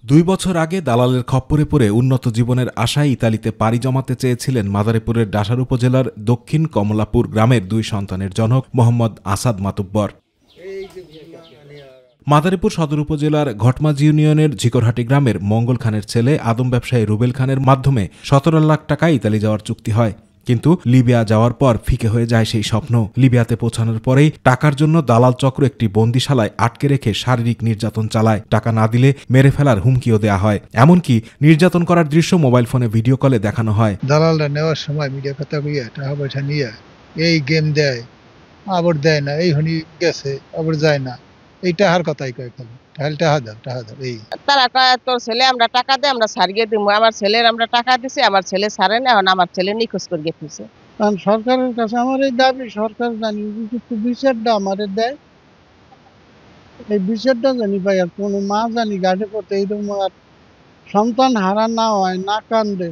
2 বছর আগে দালালের খপ্পরে পড়ে উন্নত জীবনের আশায় ইতালিতে পাড়ি জমাতে চেয়েছিলেন মাদারীপুরের ডাসার উপজেলার দক্ষিণ কমলাপুর গ্রামের 2 সন্তানের জনক মোহাম্মদ আসাদ মাতুব্বর। মাদারীপুর সদর উপজেলার ঘটমাঝি ইউনিয়নের ঝিকরহাটি গ্রামের মঙ্গল খানের ছেলে আদম ব্যবসায়ী রুবেল খানের মাধ্যমে 17 লাখ টাকা ইতালি যাওয়ার চুক্তি হয়, কিন্তু লিবিয়া যাওয়ার পর ফিকে হয়ে যায় সেই স্বপ্ন। লিবিয়াতে পৌঁছানোর পরেই টাকার জন্য দালাল চক্র একটি বন্দিশালায় আটকে রেখে শারীরিক নির্যাতন চালায়। টাকা না দিলে মেরে ফেলার হুমকিও দেয়া হয়। এমনকি নির্যাতন করার দৃশ্য মোবাইল ফোনে ভিডিও কলে দেখানো হয়। দালালরা নেওয়ার সময় মিডিয়া কথা কইয়া টাকা পয়সা নিয়ে এই গেম দেয়, আবার দেয় না, এই হনি গেছে আবার যায় না, এই টাকার কথাই কয় খালি টাকা দাও এই। তারা কয় তোর ছেলে আমরা টাকা দেয় আমরা সারিয়ে দিব। আমার ছেলের আমরা টাকা দিছি, আমার ছেলে সারে না, এখন আমার ছেলে নিখোঁজ করে গেছে। কারণ সরকারের কাছে আমার এই দাবি, সরকার জানি কিন্তু বিচারটা আমাদের দেয়, এই বিচারটা জানি পাই আর কোনো মা জানি গাড়ি পড়তে এইরকম আর সন্তান হারা না হয়, না কান্দে।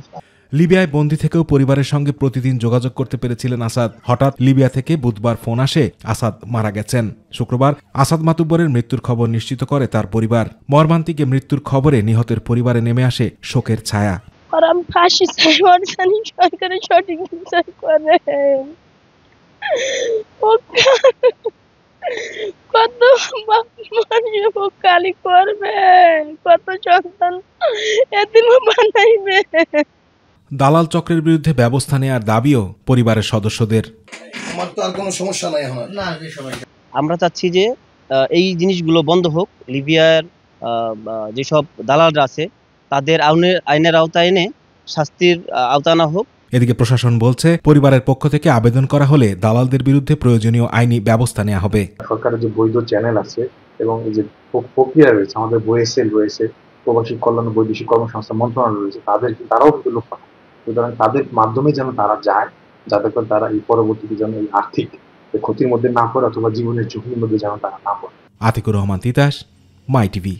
লিবিয়ায় বন্দী থেকেও পরিবারের সঙ্গে প্রতিদিন যোগাযোগ করতে পেরেছিলেন আসাদ। হঠাৎ লিবিয়া থেকে বুধবার ফোন আসে আসাদ মারা গেছেন। শুক্রবার আসাদ মাতুব্বরের মৃত্যুর খবর নিশ্চিত করে তার পরিবার। মর্মান্তিক মৃত্যুর খবরে নিহতের পরিবারে নেমে আসে শোকের ছায়া। আমি ফাঁসি চাই, ওর জানি সরকারের সঠিক বিচার করে। কত কালি করবে, কত সন্তান এতিমও বানাইবে। দালাল চক্রের বিরুদ্ধে ব্যবস্থা নেওয়ার দাবিও পরিবারের সদস্যদের। আমার তো আর কোনো সমস্যা নাই এখন। আমরা চাচ্ছি যে এই জিনিসগুলো বন্ধ হোক। লিবিয়ার যেসব দালালরা আছে তাদের আইনের আওতায় এনে শাস্তির আওতা আনা হোক। এদিকে প্রশাসন বলছে পরিবারের পক্ষ থেকে আবেদন করা হলে দালালদের বিরুদ্ধে প্রয়োজনীয় আইনি ব্যবস্থা নেওয়া হবে। সরকারের যে বৈধ চ্যানেল আছে এবং এই যে প্রক্রিয়া রয়েছে, আমাদের বইএসএল রয়েছে, প্রবাসী কল্যাণ বৈদেশিক কর্মসংস্থান মন্ত্রণালয় রয়েছে, তারাও কিন্তু লক্ষ্য, সুতরাং তাদের মাধ্যমে যেন তারা যায়, যাতে করে তারা এই পরবর্তীতে যেন এই আর্থিক ক্ষতির মধ্যে না পড়ে অথবা জীবনের ঝুঁকির মধ্যে যেন তারা না পড়ে। আতিকুর রহমান তিতাস, মাই টিভি।